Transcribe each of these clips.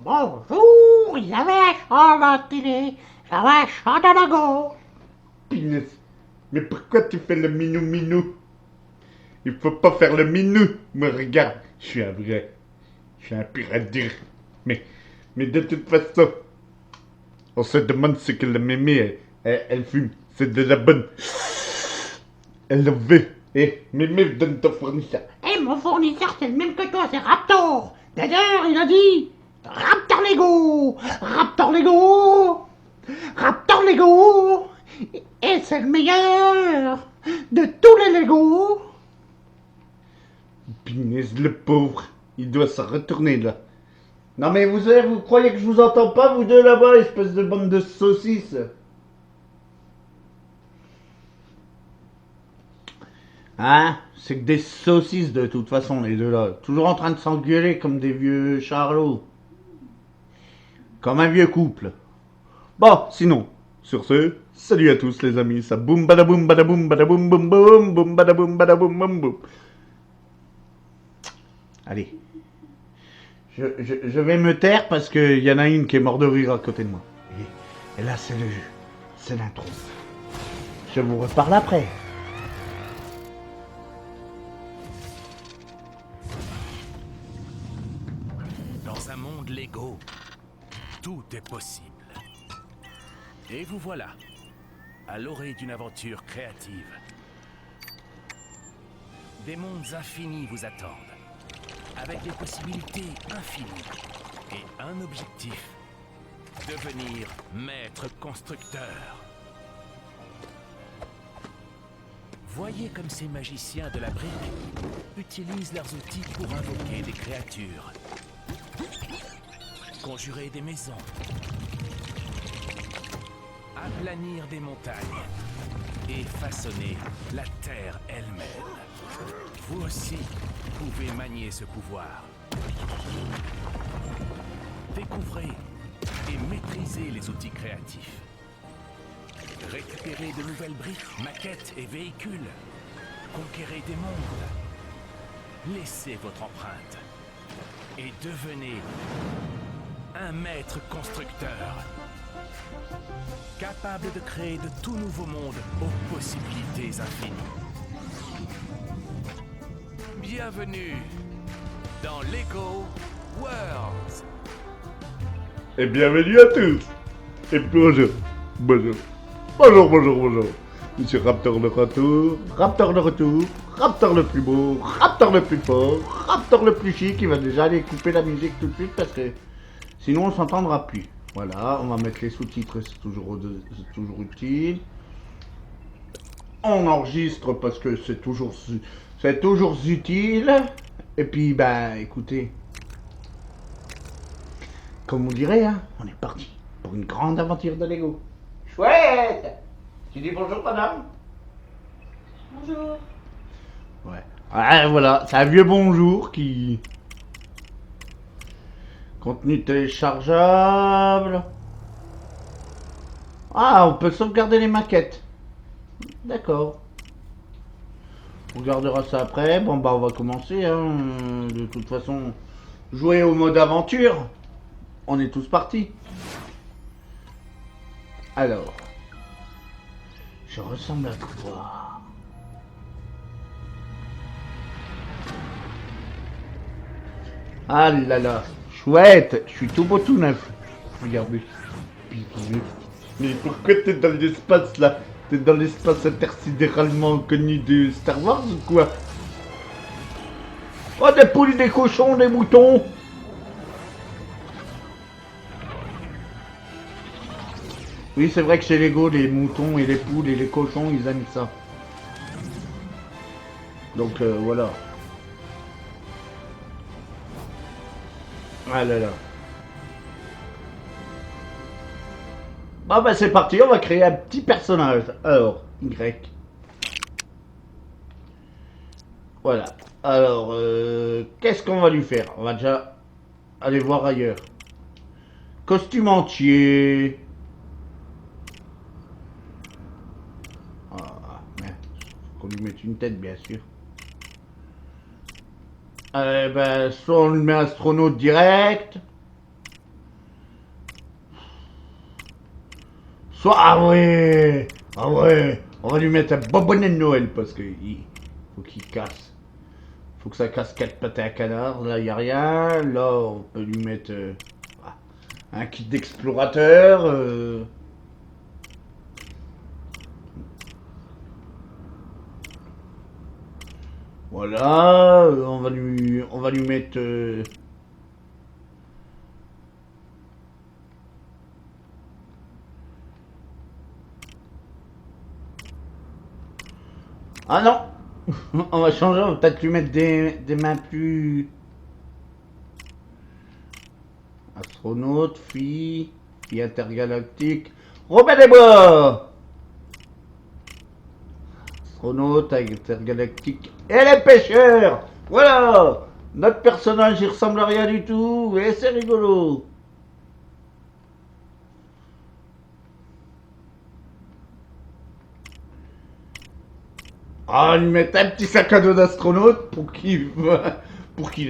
Bonjour, il y avait un chant à la télé, j'avais un chant à la gauche. Punaise. Mais pourquoi tu fais le minou-minou? Il faut pas faire le minou. Me regarde, je suis un vrai. Je suis un pire à dire. Mais, mais de toute façon, on se demande ce que la mémé, elle fume. C'est de la bonne. Elle le veut. Eh, mémé, donne ton fournisseur. Et mon fournisseur, c'est le même que toi, c'est Raptor. D'ailleurs, il a dit Raptor Lego, Raptor Lego, Raptor Lego. Et c'est le meilleur de tous les Lego. Punaise, le pauvre. Il doit se retourner là. Non mais vous croyez que je vous entends pas, vous deux là-bas, espèce de bande de saucisses? Hein? C'est que des saucisses de toute façon, les deux là. Toujours en train de s'engueuler comme des vieux charlots. Comme un vieux couple. Bon, sinon, sur ce, salut à tous les amis. Ça boum badaboum badaboum badaboum boum boum boum badaboum badaboum boum boum. Allez. Je vais me taire parce qu'il y en a une qui est morte de rire à côté de moi. Et là, c'est le jeu. C'est l'intro. Je vous reparle après. Dans un monde Lego, tout est possible. Et vous voilà, à l'orée d'une aventure créative. Des mondes infinis vous attendent, avec des possibilités infinies et un objectif: devenir maître constructeur. Voyez comme ces magiciens de la brique utilisent leurs outils pour invoquer des créatures, conjurer des maisons, aplanir des montagnes et façonner la terre elle-même. Vous aussi pouvez manier ce pouvoir. Découvrez et maîtrisez les outils créatifs. Récupérez de nouvelles briques, maquettes et véhicules. Conquérez des mondes. Laissez votre empreinte. Et devenez un maître constructeur. Capable de créer de tout nouveaux mondes aux possibilités infinies. Bienvenue dans Lego Worlds. Et bienvenue à tous. Et bonjour. Bonjour. Bonjour, bonjour, bonjour. Monsieur Raptor de retour. Raptor de retour. Raptor le plus beau. Raptor le plus fort. Raptor le plus chic. Il va déjà aller couper la musique tout de suite parce que sinon on s'entendra plus. Voilà, on va mettre les sous-titres, c'est toujours utile. On enregistre parce que c'est toujours utile. Et puis, ben, écoutez, comme on dirait, hein, on est parti pour une grande aventure de Lego. Chouette! Tu dis bonjour, madame? Bonjour. Ouais. Ah, voilà, c'est un vieux bonjour qui... Contenu téléchargeable. Ah, on peut sauvegarder les maquettes. D'accord. On regardera ça après. Bon, bah, on va commencer. Hein. De toute façon, jouer au mode aventure. On est tous partis. Alors. Je ressemble à quoi? Ah là là. Chouette. Je suis tout beau tout neuf. Regardez. Mais pourquoi t'es dans l'espace là? T'es dans l'espace intersidéralement connu de Star Wars ou quoi? Oh, des poules, des cochons, des moutons! Oui, c'est vrai que chez Lego, les moutons et les poules et les cochons, ils aiment ça. Donc voilà. Ah là là. Bon bah c'est parti, on va créer un petit personnage. Alors, Y. Voilà. Alors, qu'est-ce qu'on va lui faire? On va déjà aller voir ailleurs. Costume entier. Ah, merde. Faut qu'on lui mette une tête, bien sûr. Ben, soit on le met astronaute direct. Soit, ah ouais. Ah ouais. On va lui mettre un bon bonnet de Noël parce que faut qu'il casse. Faut que ça casse 4 pattes à canard. Là, y a rien. Là, on peut lui mettre un kit d'explorateur. Voilà. On va lui mettre. Ah non. On va changer. On va peut-être lui mettre des mains plus. Astronaute, fille intergalactique. Robin des Bois. Astronaute intergalactique et les pêcheurs. Voilà. Notre personnage il ressemble à rien du tout et c'est rigolo. Ah, lui mettre un petit sac à dos d'astronaute pour qu'il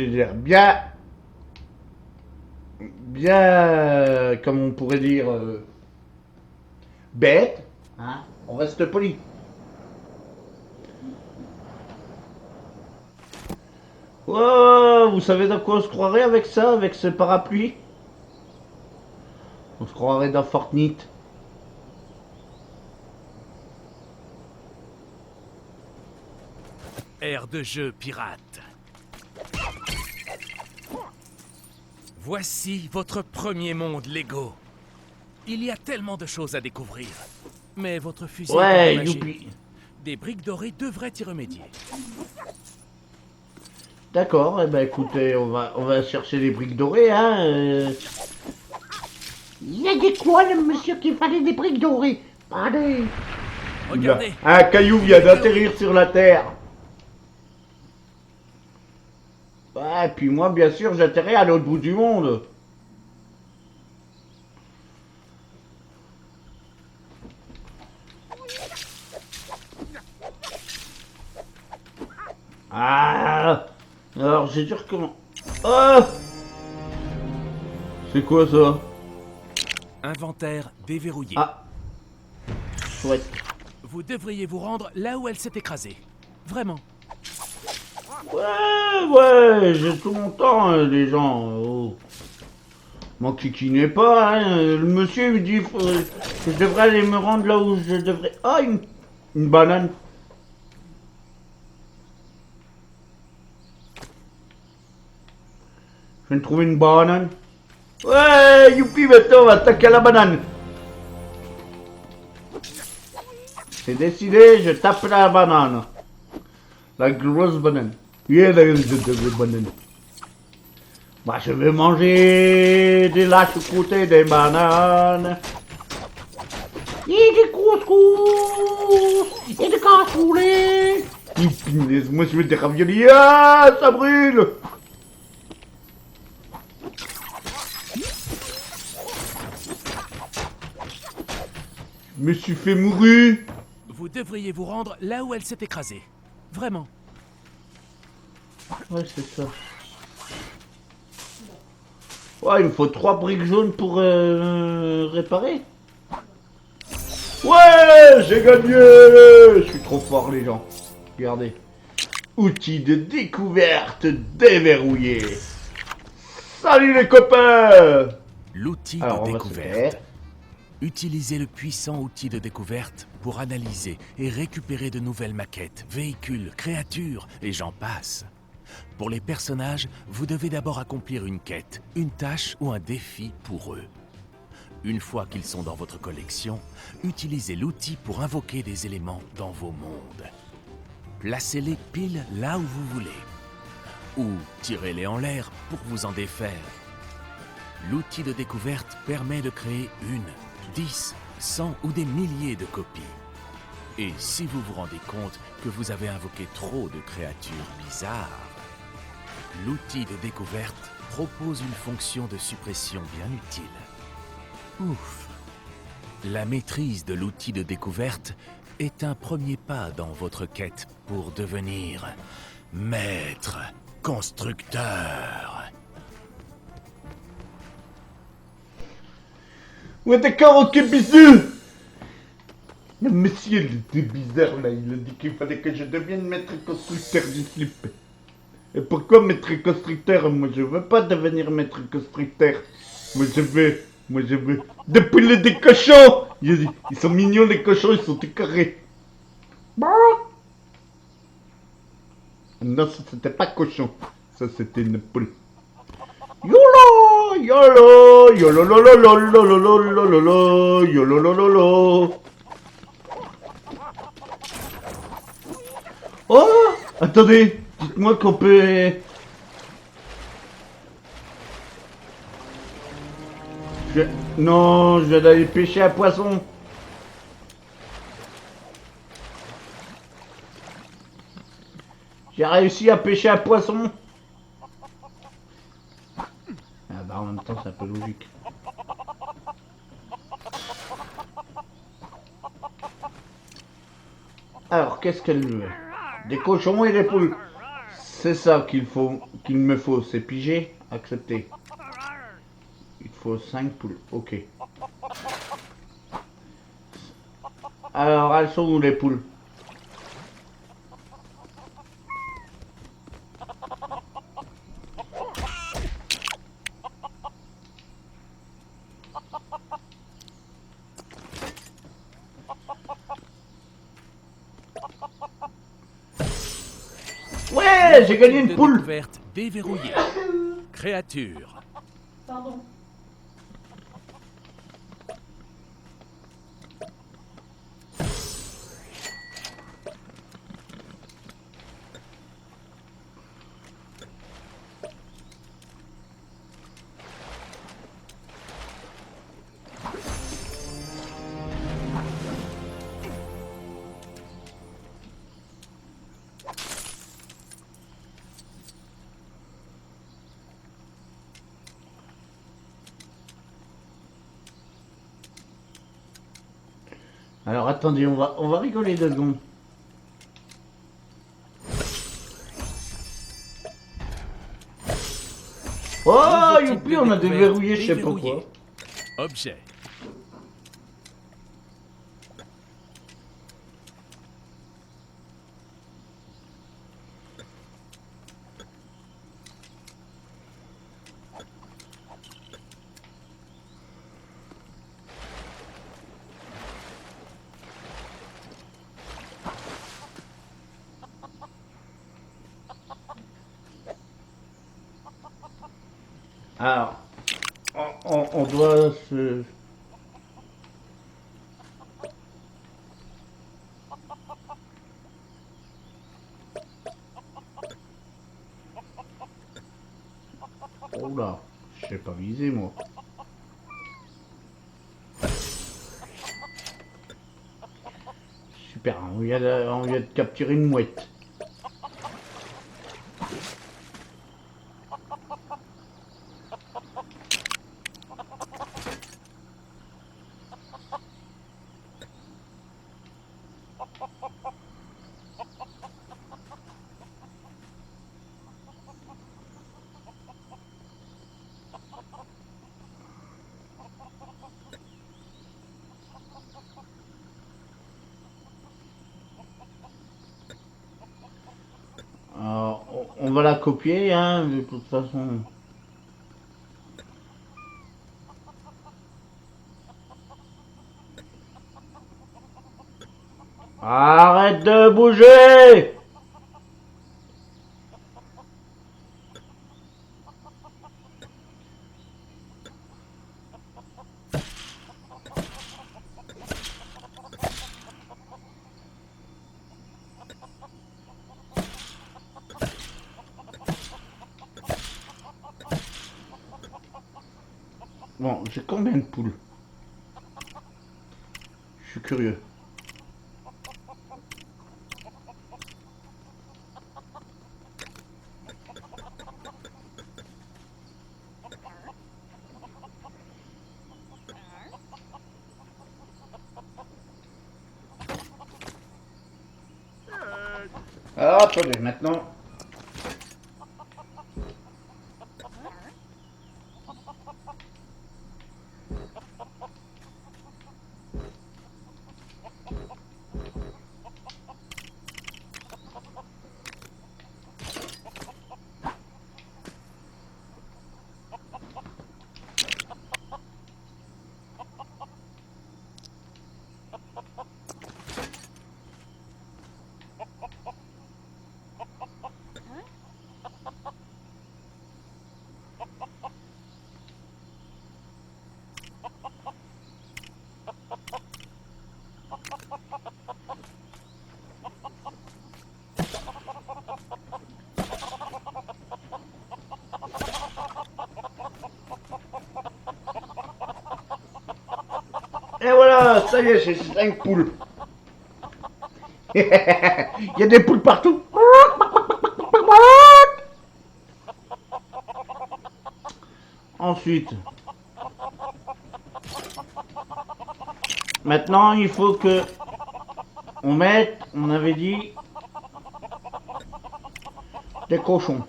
ait l'air bien, comme on pourrait dire, bête. Hein, on reste poli. Oh, vous savez dans quoi on se croirait avec ça, avec ce parapluie? On se croirait dans Fortnite. Aire de jeu pirate. Voici votre premier monde Lego. Il y a tellement de choses à découvrir. Mais votre fusil est Ouais, endommagé. youpi. Des briques dorées devraient y remédier. D'accord, eh ben écoutez, on va chercher les briques dorées, hein. Il a dit quoi, le monsieur, qu'il fallait des briques dorées? Allez. Regardez, Un caillou vient d'atterrir sur la Terre. Ouais, et puis moi, bien sûr, j'atterris à l'autre bout du monde. Ah. Alors, j'ai dû recommencer. Ah. C'est quoi ça? inventaire déverrouillé. Ah. Chouette. Vous devriez vous rendre là où elle s'est écrasée. Vraiment. Ouais, j'ai tout mon temps, les gens. Oh. M'en kikinez pas, hein. Le monsieur me dit que je devrais aller me rendre là où je devrais. Ah, une banane. Je viens de trouver une banane. Ouais, youpi, maintenant on va attaquer à la banane. C'est décidé, je tape la banane. La grosse banane. Yeah, la grosse banane. Bah, je vais manger de la choucroute des bananes. Et des couscous. Et des cassoulets. Moi je veux des raviolis. Ah, ça brûle. Je me suis fait mourir. Vous devriez vous rendre là où elle s'est écrasée. Vraiment. Ouais, c'est ça. Ouais, il me faut 3 briques jaunes pour réparer. Ouais, j'ai gagné. Je suis trop fort, les gens. Regardez. Outil de découverte déverrouillé. Salut les copains. L'outil Alors, de on va se découverte. faire. Utilisez le puissant outil de découverte pour analyser et récupérer de nouvelles maquettes, véhicules, créatures, et j'en passe. Pour les personnages, vous devez d'abord accomplir une quête, une tâche ou un défi pour eux. Une fois qu'ils sont dans votre collection, utilisez l'outil pour invoquer des éléments dans vos mondes. Placez-les pile là où vous voulez. Ou tirez-les en l'air pour vous en défaire. L'outil de découverte permet de créer 1, 10, 100 ou des milliers de copies. Et si vous vous rendez compte que vous avez invoqué trop de créatures bizarres, l'outil de découverte propose une fonction de suppression bien utile. Ouf! La maîtrise de l'outil de découverte est un premier pas dans votre quête pour devenir maître constructeur. Ouais, d'accord, ok, bisous. Le monsieur, il était bizarre là, il a dit qu'il fallait que je devienne maître constructeur du slip. Et pourquoi maître constructeur? Moi je veux pas devenir maître constructeur. Moi je veux dépiler des cochons. Ils sont mignons les cochons, ils sont tout carrés. Bon, Non, ça c'était pas cochon, ça c'était une poule. YOLO YOLO YOLO YOLO YOLO YOLO YOLO YOLO. Oh, attendez, dites-moi qu'on peut... Non, je vais aller pêcher un poisson. J'ai réussi à pêcher un poisson. Ah bah en même temps c'est un peu logique. Alors qu'est-ce qu'elle veut? Des cochons et des poules. C'est ça qu'il me faut, c'est pigé, accepté. Il faut 5 poules, ok. Alors elles sont où les poules? Ouais, j'ai gagné une poule. Découverte déverrouillée. Créature. pardon. Alors attendez, on va rigoler 2 secondes. Oh, Nouveau type youpi, de on a découverte déverrouillé, je sais pas déverrouillé. quoi. Objet. Alors, on doit se... Oh là, je sais pas viser moi. Super, on vient de capturer une mouette. Alors, on va la copier, hein, de toute façon. Arrête de bouger! Bon, j'ai combien de poules? Je suis curieux. Alors attendez, maintenant... Et voilà, ça y est, j'ai 5 poules. Il y a des poules partout. Ensuite, maintenant il faut que on mette, on avait dit, des cochons.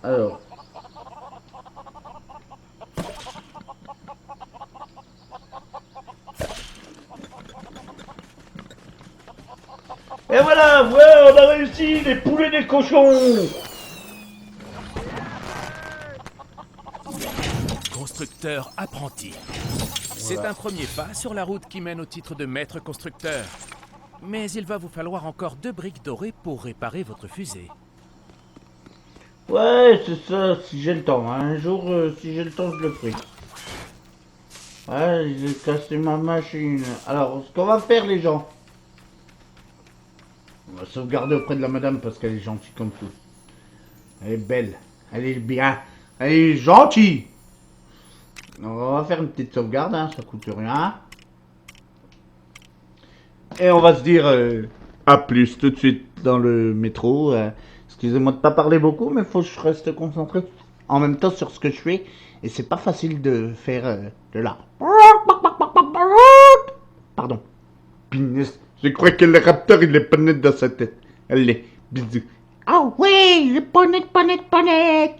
Alors, et voilà, ouais, on a réussi, les poules et les cochons. Constructeur apprenti. C'est un premier pas sur la route qui mène au titre de maître constructeur. Mais il va vous falloir encore 2 briques dorées pour réparer votre fusée. Ouais, c'est ça, si j'ai le temps. Un jour, si j'ai le temps, je le ferai. Ouais, j'ai cassé ma machine. Alors, ce qu'on va faire, les gens. On va sauvegarder auprès de la madame parce qu'elle est gentille comme tout. Elle est belle. Elle est bien. Elle est gentille. Donc, on va faire une petite sauvegarde, hein, ça coûte rien. Et on va se dire à plus tout de suite dans le métro. Excusez-moi de pas parler beaucoup, mais faut que je reste concentré en même temps sur ce que je fais. Et c'est pas facile de faire de là. Pardon. Pinus. Je crois que le raptor il est pas net dans sa tête. Allez, bisous. Ah ouais, le poney, poney, poney.